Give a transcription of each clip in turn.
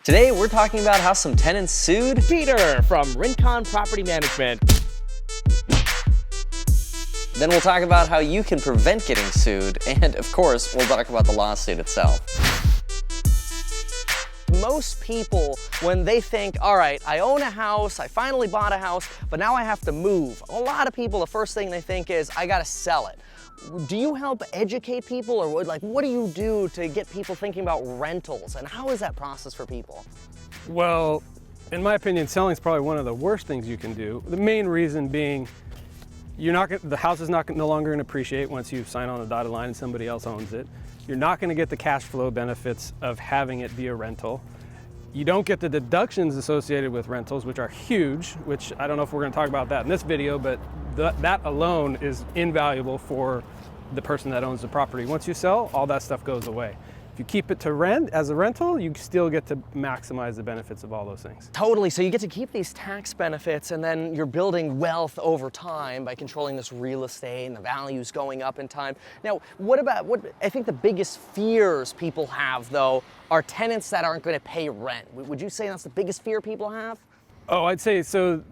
Today, we're talking about how some tenants sued Peter from Rincon Property Management. Then we'll talk about how you can prevent getting sued, and of course, we'll talk about the lawsuit itself. Most people, when they think, all right, I own a house, I finally bought a house, but now I have to move. A lot of people, the first thing they think is, I gotta sell it. Do you help educate people, or what do you do to get people thinking about rentals, and how is that process for people? Well, in my opinion, selling is probably one of the worst things you can do. The main reason being, the house is no longer going to appreciate once you sign on the dotted line and somebody else owns it. You're not going to get the cash flow benefits of having it be a rental. You don't get the deductions associated with rentals, which are huge, which I don't know if we're going to talk about that in this video, but that alone is invaluable for the person that owns the property. Once you sell, all that stuff goes away. If you keep it to rent as a rental, you still get to maximize the benefits of all those things. Totally, so you get to keep these tax benefits, and then you're building wealth over time by controlling this real estate and the values going up in time. Now, what I think the biggest fears people have, though, are tenants that aren't going to pay rent. Would you say that's the biggest fear people have? Oh, I'd say so.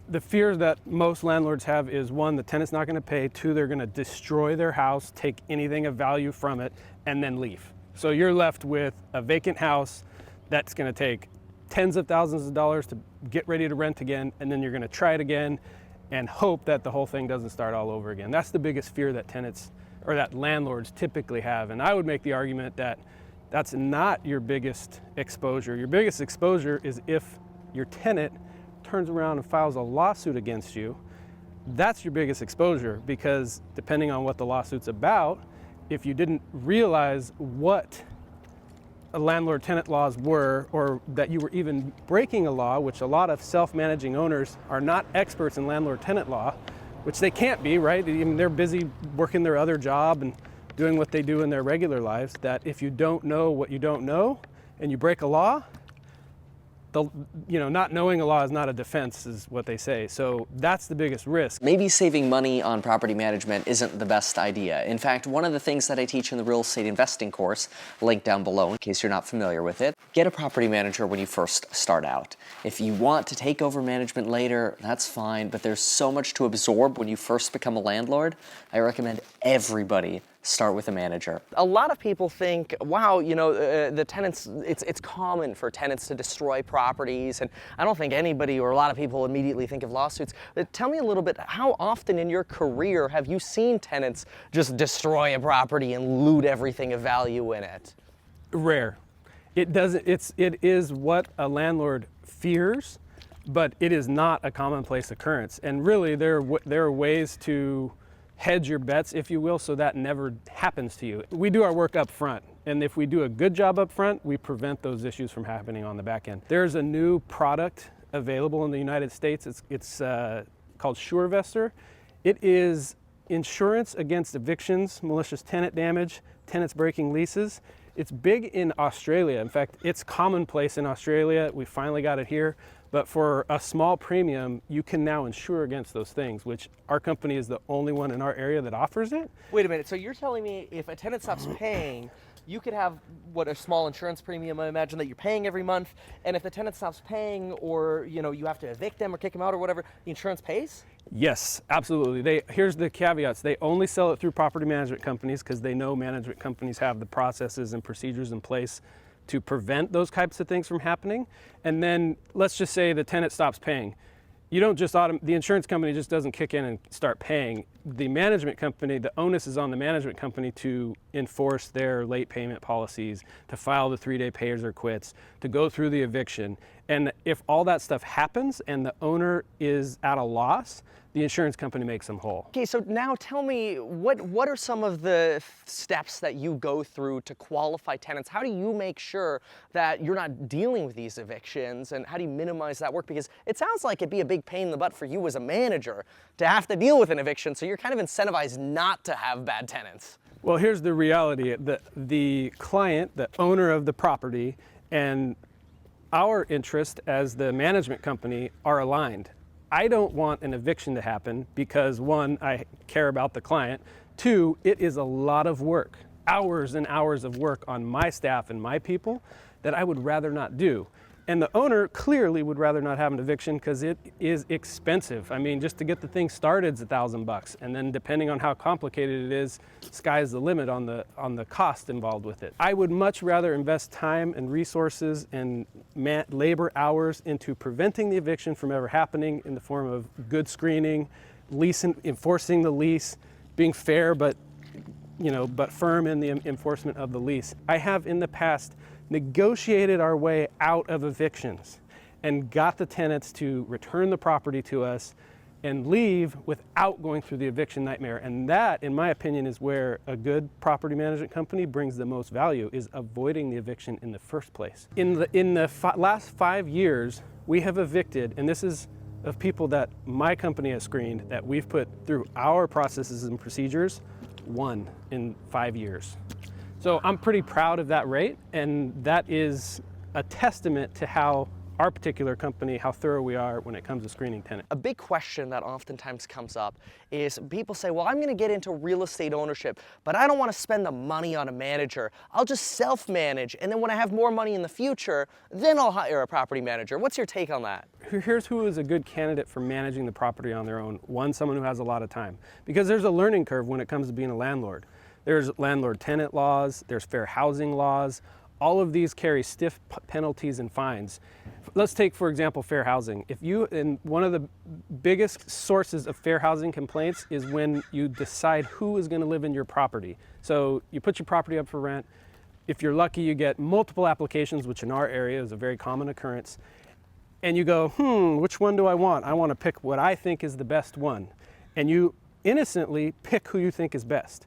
The fear that most landlords have is, one, the tenant's not going to pay, two, they're going to destroy their house, take anything of value from it, and then leave. So you're left with a vacant house that's going to take tens of thousands of dollars to get ready to rent again, and then you're going to try it again and hope that the whole thing doesn't start all over again. That's the biggest fear that tenants or that landlords typically have. And I would make the argument that that's not your biggest exposure. Your biggest exposure is if your tenant turns around and files a lawsuit against you. That's your biggest exposure, because depending on what the lawsuit's about, if you didn't realize what a landlord-tenant laws were, or that you were even breaking a law, which a lot of self-managing owners are not experts in landlord-tenant law, which they can't be, right? I mean, they're busy working their other job and doing what they do in their regular lives, that if you don't know what you don't know and you break a law, not knowing a law is not a defense, is what they say. So that's the biggest risk. Maybe saving money on property management isn't the best idea. In fact, one of the things that I teach in the real estate investing course, linked down below in case you're not familiar with it, get a property manager when you first start out. If you want to take over management later, that's fine, but there's so much to absorb when you first become a landlord. I recommend everybody start with a manager. A lot of people think, wow, the tenants, it's common for tenants to destroy properties, and I don't think anybody or a lot of people immediately think of lawsuits. Tell me a little bit, how often in your career have you seen tenants just destroy a property and loot everything of value in it? Rare. It is what a landlord fears, but it is not a commonplace occurrence. And really, there are ways to hedge your bets, if you will, so that never happens to you. We do our work up front, and if we do a good job up front, we prevent those issues from happening on the back end. There's a new product available in the United States. It's called SureVestor. It is insurance against evictions, malicious tenant damage, tenants breaking leases. It's big in Australia. In fact, it's commonplace in Australia. We finally got it here. But for a small premium, you can now insure against those things, which our company is the only one in our area that offers it. Wait a minute, so you're telling me if a tenant stops paying, you could have, a small insurance premium, I imagine, that you're paying every month, and if the tenant stops paying, or, you have to evict them or kick them out or whatever, the insurance pays? Yes, absolutely. Here's the caveats. They only sell it through property management companies because they know management companies have the processes and procedures in place to prevent those types of things from happening. And then let's just say the tenant stops paying. You don't just the insurance company just doesn't kick in and start paying. The management company, the onus is on the management company to enforce their late payment policies, to file the 3-day payers or quits, to go through the eviction. And if all that stuff happens and the owner is at a loss, the insurance company makes them whole. Okay, so now tell me, what are some of the steps that you go through to qualify tenants? How do you make sure that you're not dealing with these evictions, and how do you minimize that work? Because it sounds like it'd be a big pain in the butt for you as a manager to have to deal with an eviction, so you're kind of incentivized not to have bad tenants. Well, here's the reality. The client, the owner of the property, and our interest as the management company are aligned. I don't want an eviction to happen because, one, I care about the client. Two, it is a lot of work, hours and hours of work on my staff and my people that I would rather not do. And the owner clearly would rather not have an eviction because it is expensive. I mean, just to get the thing started is $1,000, and then depending on how complicated it is, sky's the limit on the cost involved with it. I would much rather invest time and resources and labor hours into preventing the eviction from ever happening in the form of good screening, enforcing the lease, being fair but firm in the enforcement of the lease. I have in the past negotiated our way out of evictions and got the tenants to return the property to us and leave without going through the eviction nightmare. And that, in my opinion, is where a good property management company brings the most value, is avoiding the eviction in the first place. In the last 5 years, we have evicted, and this is of people that my company has screened, that we've put through our processes and procedures, 1 in 5 years. So I'm pretty proud of that rate, and that is a testament to how our particular company, how thorough we are when it comes to screening tenants. A big question that oftentimes comes up is people say, well, I'm gonna get into real estate ownership, but I don't wanna spend the money on a manager. I'll just self-manage, and then when I have more money in the future, then I'll hire a property manager. What's your take on that? Here's who is a good candidate for managing the property on their own. One, someone who has a lot of time. Because there's a learning curve when it comes to being a landlord. There's landlord-tenant laws, there's fair housing laws. All of these carry stiff penalties and fines. Let's take, for example, fair housing. And one of the biggest sources of fair housing complaints is when you decide who is gonna live in your property. So you put your property up for rent. If you're lucky, you get multiple applications, which in our area is a very common occurrence. And you go, which one do I want? I wanna pick what I think is the best one. And you innocently pick who you think is best.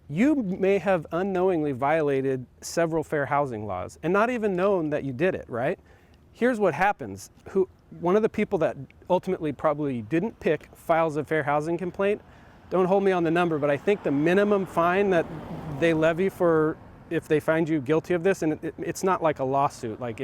You may have unknowingly violated several fair housing laws and not even known that you did it, right? Here's what happens. One of the people that ultimately probably didn't pick files a fair housing complaint. Don't hold me on the number, but I think the minimum fine that they levy for if they find you guilty of this, and it's not like a lawsuit, like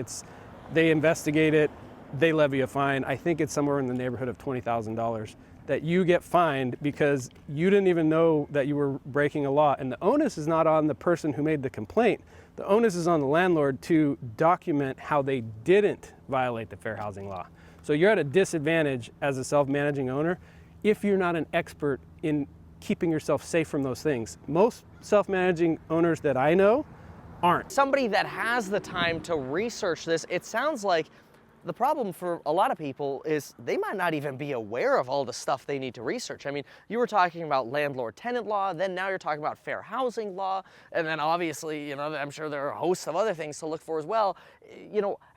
they investigate it, they levy a fine. I think it's somewhere in the neighborhood of $20,000. That you get fined because you didn't even know that you were breaking a law. And the onus is not on the person who made the complaint. The onus is on the landlord to document how they didn't violate the fair housing law. So you're at a disadvantage as a self-managing owner if you're not an expert in keeping yourself safe from those things. Most self-managing owners that I know aren't. Somebody that has the time to research this, it sounds like the problem for a lot of people is they might not even be aware of all the stuff they need to research. I mean, you were talking about landlord-tenant law, then now you're talking about fair housing law, and then obviously, I'm sure there are a host of other things to look for as well.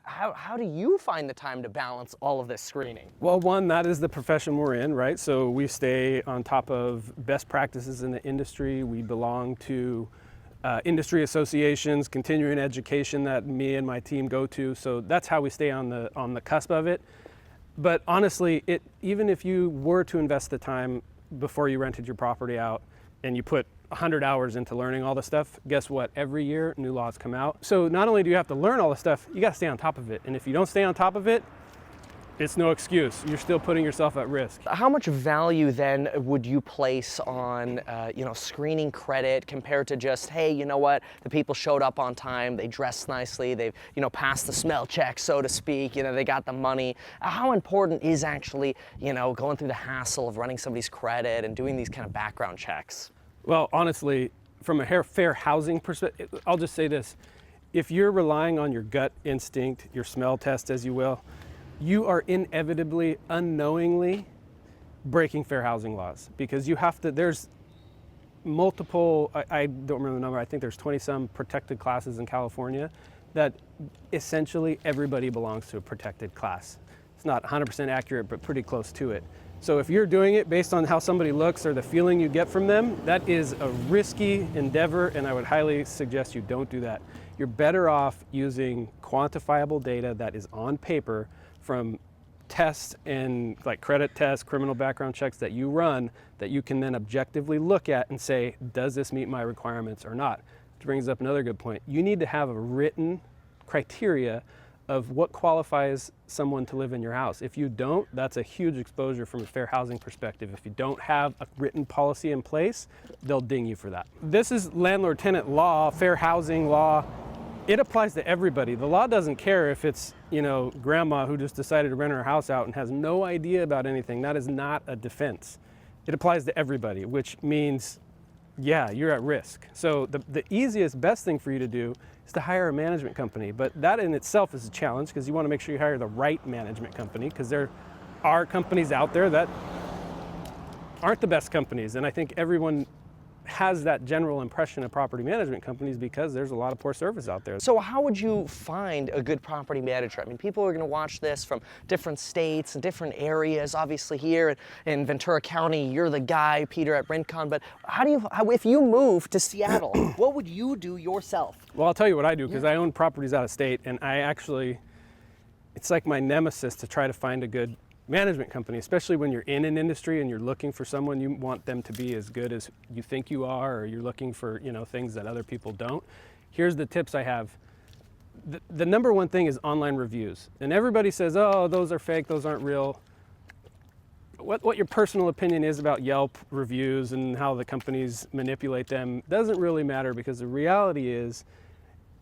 How do you find the time to balance all of this screening? Well, one, that is the profession we're in, right? So we stay on top of best practices in the industry. We belong to industry associations, continuing education that me and my team go to. So that's how we stay on the cusp of it. But honestly, even if you were to invest the time before you rented your property out and you put 100 hours into learning all the stuff, guess what? Every year, new laws come out. So not only do you have to learn all the stuff, you gotta stay on top of it. And if you don't stay on top of it, it's no excuse. You're still putting yourself at risk. How much value then would you place on, screening credit compared to just, hey, you know what? The people showed up on time, they dressed nicely, they've, passed the smell check, so to speak, they got the money. How important is actually, going through the hassle of running somebody's credit and doing these kind of background checks? Well, honestly, from a fair housing perspective, I'll just say this. If you're relying on your gut instinct, your smell test, as you will, you are inevitably, unknowingly breaking fair housing laws because there's multiple, I don't remember the number, I think there's 20-some protected classes in California that essentially everybody belongs to a protected class. It's not 100% accurate, but pretty close to it. So if you're doing it based on how somebody looks or the feeling you get from them, that is a risky endeavor, and I would highly suggest you don't do that. You're better off using quantifiable data that is on paper from tests and like credit tests, criminal background checks that you run that you can then objectively look at and say, does this meet my requirements or not? Which brings up another good point. You need to have a written criteria of what qualifies someone to live in your house. If you don't, that's a huge exposure from a fair housing perspective. If you don't have a written policy in place, they'll ding you for that. This is landlord-tenant law, fair housing law. It applies to everybody. The law doesn't care if it's, grandma who just decided to rent her house out and has no idea about anything. That is not a defense. It applies to everybody, which means, yeah, you're at risk. So the easiest, best thing for you to do is to hire a management company. But that in itself is a challenge because you want to make sure you hire the right management company, because there are companies out there that aren't the best companies. And I think everyone has that general impression of property management companies because there's a lot of poor service out there. So how would you find a good property manager? I mean, people are going to watch this from different states and different areas. Obviously here in Ventura County, you're the guy, Peter, at RentCon, but if you move to Seattle, what would you do yourself? Well, I'll tell you what I do, because I own properties out of state, and it's like my nemesis to try to find a good management company, especially when you're in an industry and you're looking for someone. You want them to be as good as you think you are, or you're looking for things that other people don't. Here's the tips I have. The number one thing is online reviews, and everybody says, oh, those are fake, those aren't real. What your personal opinion is about Yelp reviews and how the companies manipulate them doesn't really matter, because the reality is,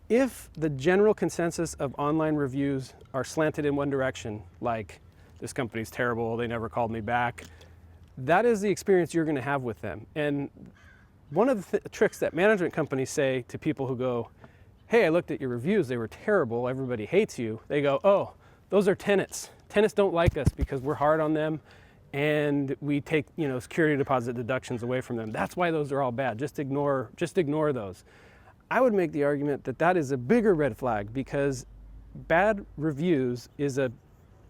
if the general consensus of online reviews are slanted in one direction, like this company's terrible, they never called me back, that is the experience you're going to have with them. And one of the tricks that management companies say to people who go, hey, I looked at your reviews, they were terrible, everybody hates you, they go, oh, those are tenants. Tenants don't like us because we're hard on them and we take security deposit deductions away from them. That's why those are all bad. Just ignore those. I would make the argument that that is a bigger red flag, because bad reviews is a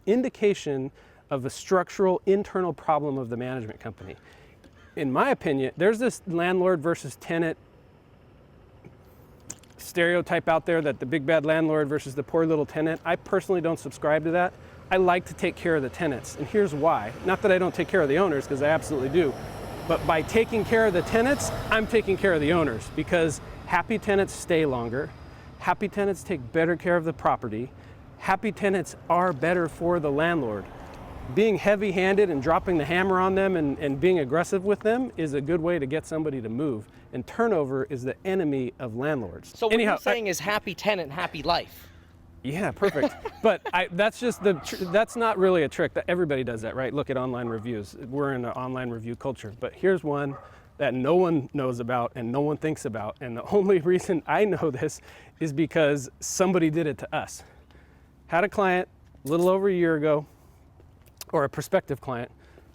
indication of a structural internal problem of the management company. In my opinion, there's this landlord versus tenant stereotype out there, that the big bad landlord versus the poor little tenant. I personally don't subscribe to that. I like to take care of the tenants, and here's why. Not that I don't take care of the owners, because I absolutely do, but by taking care of the tenants, I'm taking care of the owners, because happy tenants stay longer, happy tenants take better care of the property, happy tenants are better for the landlord. Being heavy-handed and dropping the hammer on them and being aggressive with them is a good way to get somebody to move. And turnover is the enemy of landlords. So what you're saying is happy tenant, happy life. Yeah, perfect. But that's not really a trick. Everybody does that, right? Look at online reviews. We're in an online review culture. But here's one that no one knows about and no one thinks about. And the only reason I know this is because somebody did it to us. Had a client a little over a year ago, or a prospective client.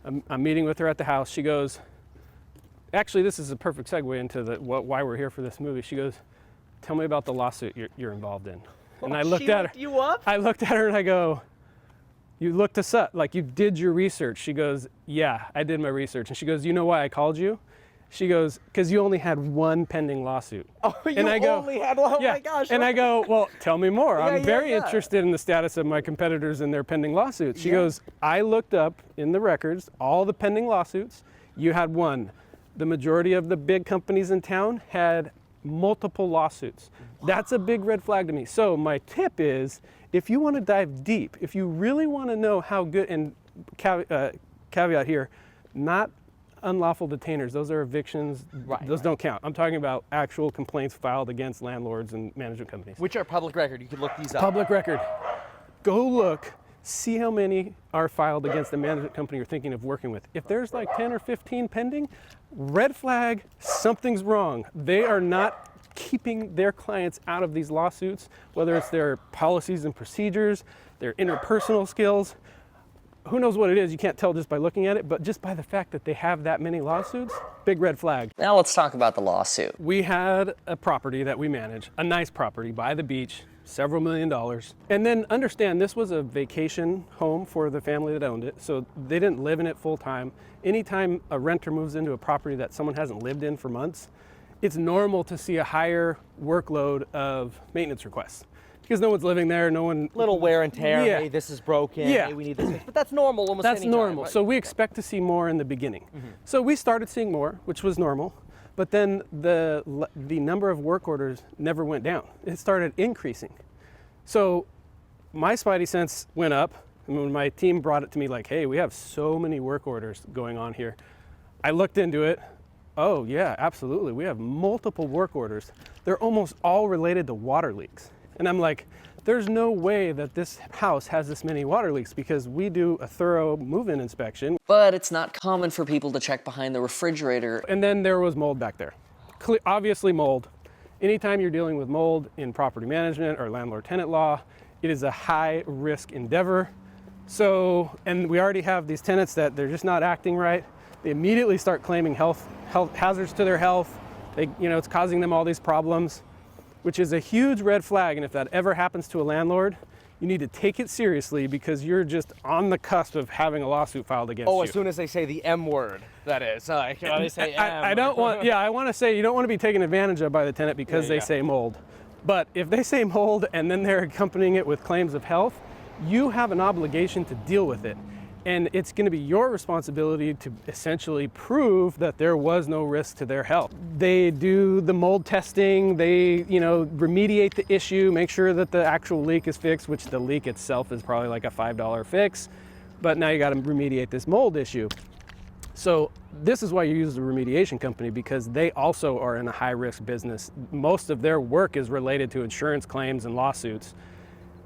I'm meeting with her at the house. She goes, actually, this is a perfect segue into why we're here for this movie. She goes, tell me about the lawsuit you're involved in. And I looked at her. You up? I looked at her and I go, you looked us up, like you did your research. She goes, yeah, I did my research. And she goes, you know why I called you? She goes, because you only had one pending lawsuit. Oh, only had one? Oh yeah. My gosh. And I go, well, tell me more. I'm very interested in the status of my competitors and their pending lawsuits. She goes, I looked up in the records all the pending lawsuits. You had one. The majority of the big companies in town had multiple lawsuits. Wow. That's a big red flag to me. So my tip is, if you want to dive deep, if you really want to know how good, and caveat here, not unlawful detainers, those are evictions, those don't count. I'm talking about actual complaints filed against landlords and management companies. Which are public record, you can look these up. Public record. Go look, see how many are filed against the management company you're thinking of working with. If there's like 10 or 15 pending, red flag, something's wrong. They are not keeping their clients out of these lawsuits, whether it's their policies and procedures, their interpersonal skills. Who knows what it is? You can't tell just by looking at it, but just by the fact that they have that many lawsuits, big red flag. Now let's talk about the lawsuit. We had a property that we manage, a nice property by the beach, several $1 million. And then understand, this was a vacation home for the family that owned it, so they didn't live in it full time. Anytime a renter moves into a property that someone hasn't lived in for months, it's normal to see a higher workload of maintenance requests. Because no one's living there, no one... Little wear and tear, hey, this is broken, hey, we need this fixed. But that's normal almost any time. That's normal. Right? So we expect to see more in the beginning. Mm-hmm. So we started seeing more, which was normal. But then the number of work orders never went down. It started increasing. So my spidey sense went up. And when my team brought it to me like, hey, we have so many work orders going on here, I looked into it. Oh yeah, absolutely. We have multiple work orders. they're almost all related to water leaks. And I'm like, there's no way that this house has this many water leaks because we do a thorough move-in inspection. But it's not common for people to check behind the refrigerator. And then there was mold back there. Obviously mold. Anytime you're dealing with mold in property management or landlord-tenant law, it is a high-risk endeavor. So, and we already have these tenants that they're just not acting right. They immediately start claiming health hazards to their health. It's causing them all these problems, which is a huge red flag. And if that ever happens to a landlord, you need to take it seriously because you're just on the cusp of having a lawsuit filed against you. Oh, as soon as they say the M word, that is. Like, they say M. I want to say you don't want to be taken advantage of by the tenant because they say mold. But if they say mold and then they're accompanying it with claims of health, you have an obligation to deal with it. And it's going to be your responsibility to essentially prove that there was no risk to their health. They do the mold testing, they, remediate the issue, make sure that the actual leak is fixed, which the leak itself is probably like a $5 fix. But now you got to remediate this mold issue. So this is why you use the remediation company, because they also are in a high-risk business. Most of their work is related to insurance claims and lawsuits.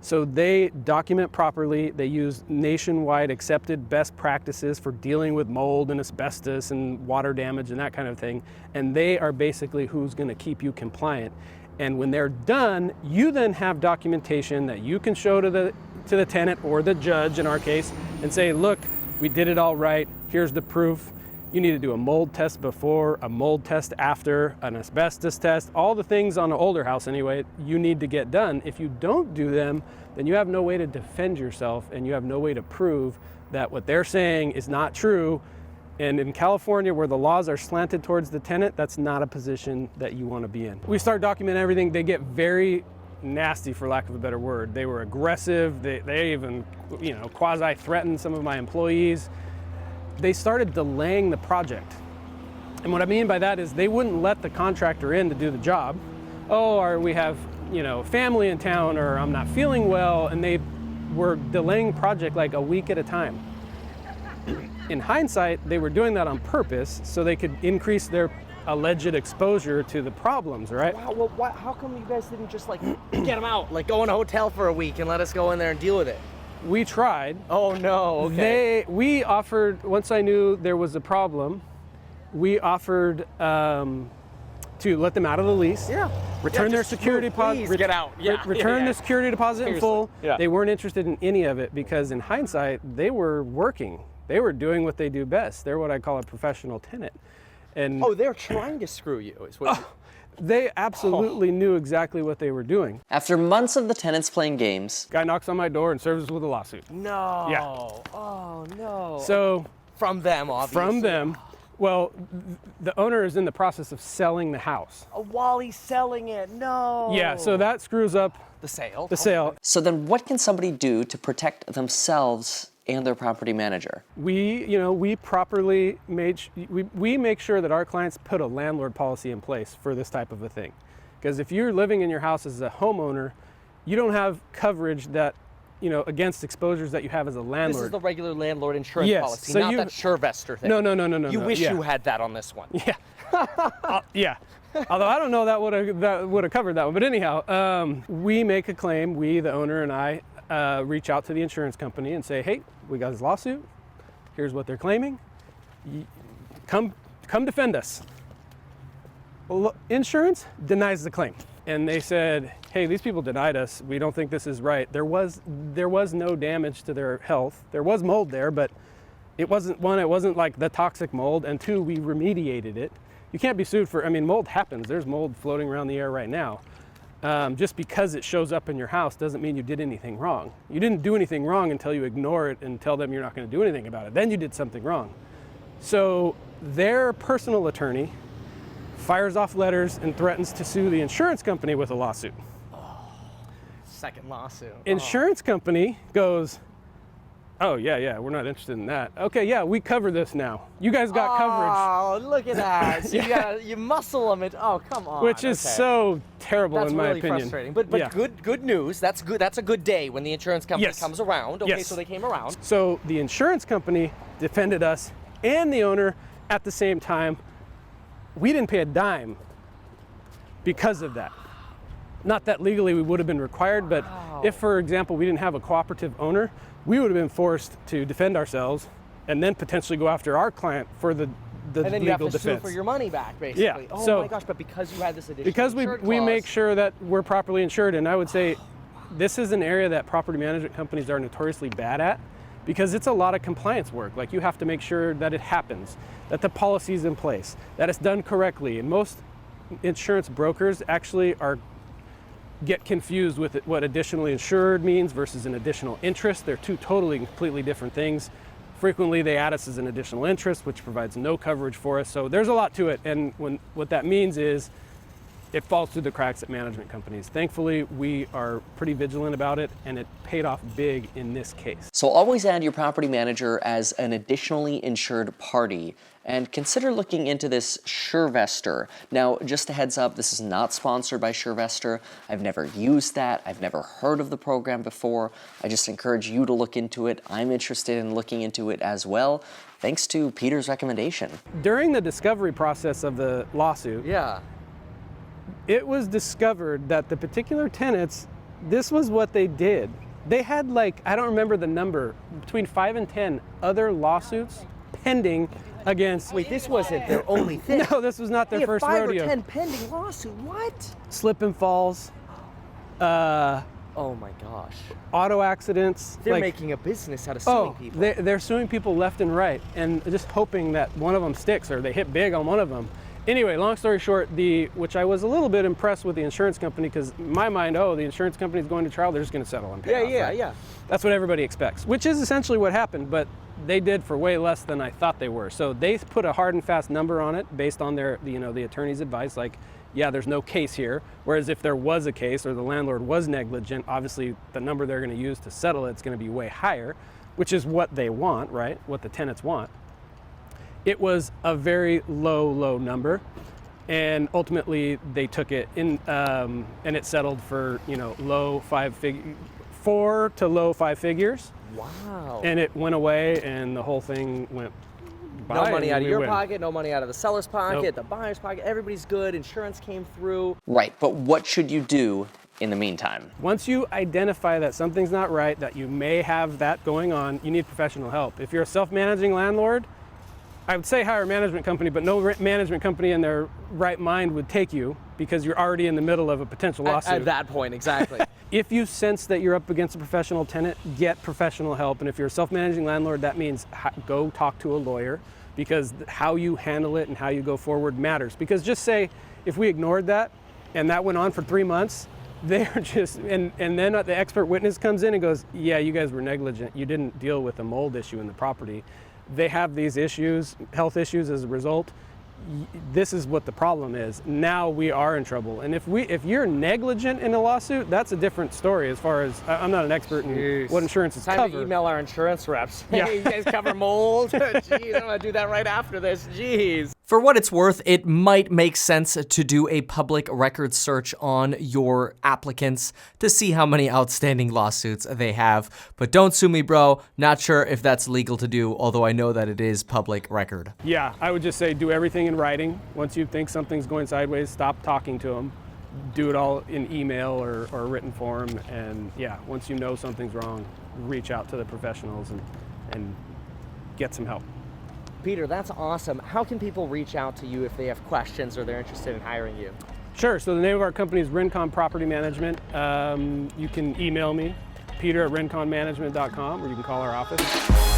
So they document properly, they use nationwide accepted best practices for dealing with mold and asbestos and water damage and that kind of thing. And they are basically who's gonna keep you compliant. And when they're done, you then have documentation that you can show to the tenant or the judge in our case and say, look, we did it all right, here's the proof. You need to do a mold test before, a mold test after, an asbestos test, all the things on an older house anyway, you need to get done. If you don't do them, then you have no way to defend yourself and you have no way to prove that what they're saying is not true. And in California, where the laws are slanted towards the tenant, that's not a position that you want to be in. We start documenting everything. They get very nasty, for lack of a better word. They were aggressive. They even, quasi-threatened some of my employees. They started delaying the project. And what I mean by that is they wouldn't let the contractor in to do the job. Or we have, family in town, or I'm not feeling well, and they were delaying project like a week at a time. In hindsight, they were doing that on purpose so they could increase their alleged exposure to the problems, right? Wow, well, how come you guys didn't just get them out, go in a hotel for a week and let us go in there and deal with it? We tried. Oh no, okay. We offered, once I knew there was a problem, we offered to let them out of the lease. Yeah. Return their security deposit. Get out. Yeah. Return the security deposit in full. Yeah. They weren't interested in any of it because in hindsight, they were working. They were doing what they do best. They're what I call a professional tenant. And they're trying to screw you, is what they absolutely knew exactly what they were doing. After months of the tenants playing games, guy knocks on my door and serves us with a lawsuit. No. Yeah. Oh no. So from them, obviously. From them. Well, the owner is in the process of selling the house. While he's selling it, no. Yeah, so that screws up the sale. The sale. So then what can somebody do to protect themselves and their property manager? We properly we make sure that our clients put a landlord policy in place for this type of a thing. Because if you're living in your house as a homeowner, you don't have coverage that against exposures that you have as a landlord. This is the regular landlord insurance Yes, policy, so not that SureVestor thing. No. You wish you had that on this one. Yeah. Yeah. Although I don't know that would have covered that one. But anyhow, we make a claim, we, the owner and I, reach out to the insurance company and say, hey, we got this lawsuit. Here's what they're claiming. Come defend us. Well, insurance denies the claim. And they said, hey, these people denied us. We don't think this is right. There was no damage to their health. There was mold there, but it wasn't like the toxic mold. And two, we remediated it. You can't be sued for, mold happens. There's mold floating around the air right now. Just because it shows up in your house doesn't mean you did anything wrong. You didn't do anything wrong until you ignore it and tell them you're not going to do anything about it. Then you did something wrong. So their personal attorney fires off letters and threatens to sue the insurance company with a lawsuit. Second lawsuit. Insurance company goes, oh, yeah, we're not interested in that. Okay, yeah, we cover this now. You guys got coverage. Oh, look at that. So you muscle them. Oh, come on. Which is so terrible in my opinion. That's really frustrating. But good news. That's good. That's a good day when the insurance company comes around. Okay, so they came around. So the insurance company defended us and the owner at the same time. We didn't pay a dime because of that. Not that legally we would have been required, but if, for example, we didn't have a cooperative owner, we would have been forced to defend ourselves and then potentially go after our client for the and then legal you have to defense. sue for your money back, basically. Yeah, Oh so- my gosh, but because you had this additional Because insured we clause- make sure that we're properly insured, and I would say this is an area that property management companies are notoriously bad at, because it's a lot of compliance work. Like, you have to make sure that it happens, that the policy's in place, that it's done correctly. And most insurance brokers actually get confused with what additionally insured means versus an additional interest. They're two totally completely different things. Frequently they add us as an additional interest, which provides no coverage for us. So there's a lot to it. And what that means is it falls through the cracks at management companies. Thankfully, we are pretty vigilant about it, and it paid off big in this case. So always add your property manager as an additionally insured party, and consider looking into this SureVestor. Now, just a heads up, this is not sponsored by SureVestor. I've never used that. I've never heard of the program before. I just encourage you to look into it. I'm interested in looking into it as well, thanks to Peter's recommendation. During the discovery process of the lawsuit, Yeah. it was discovered that the particular tenants, this was what they did. They had, like, I don't remember the number, between 5 and 10 other lawsuits pending against. Wait, this wasn't their only thing. No, this was not their They had first 5 rodeo. or 10 pending lawsuit. What? Slip and falls, Oh my gosh. auto accidents. They're like, making a business out of suing people. they're suing people left and right, and just hoping that one of them sticks or they hit big on one of them. Anyway, long story short, which I was a little bit impressed with the insurance company, because in my mind, the insurance company's going to trial, they're just going to settle and pay off, right? Yeah. That's what everybody expects, which is essentially what happened, but they did for way less than I thought they were. So they put a hard and fast number on it based on their, the attorney's advice, like, yeah, there's no case here. Whereas if there was a case or the landlord was negligent, obviously the number they're going to use to settle it's going to be way higher, which is what they want, right? What the tenants want. It was a very low number, and ultimately they took it in, and it settled for 4 to low 5 figures. Wow. And it went away, and the whole thing went by. No money and out of we your win. pocket, no money out of the seller's pocket, Nope. the buyer's pocket. Everybody's good. Insurance came through. Right, but what should you do in the meantime? Once you identify that something's not right, that you may have that going on, you need professional help. If you're a self-managing landlord, I would say hire a management company, but no management company in their right mind would take you, because you're already in the middle of a potential lawsuit. At that point, exactly. If you sense that you're up against a professional tenant, get professional help. And if you're a self-managing landlord, that means go talk to a lawyer, because how you handle it and how you go forward matters. Because just say, if we ignored that and that went on for 3 months, they're just, and then the expert witness comes in and goes, yeah, you guys were negligent. You didn't deal with a mold issue in the property. They have these issues, health issues as a result. This is what the problem is. Now we are in trouble. And if you're negligent in a lawsuit, that's a different story. As far as, I'm not an expert in what insurance is Time covered. to email our insurance reps. Yeah. Hey, you guys cover mold? Jeez, I'm gonna do that right after this. Jeez. For what it's worth, it might make sense to do a public record search on your applicants to see how many outstanding lawsuits they have. But don't sue me, bro. Not sure if that's legal to do, although I know that it is public record. Yeah, I would just say do everything in writing. Once you think something's going sideways, stop talking to them. Do it all in email or written form. And yeah, once you know something's wrong, reach out to the professionals and get some help. Peter, that's awesome. How can people reach out to you if they have questions or they're interested in hiring you? Sure, so the name of our company is Rincon Property Management. You can email me, peter@rinconmanagement.com, or you can call our office.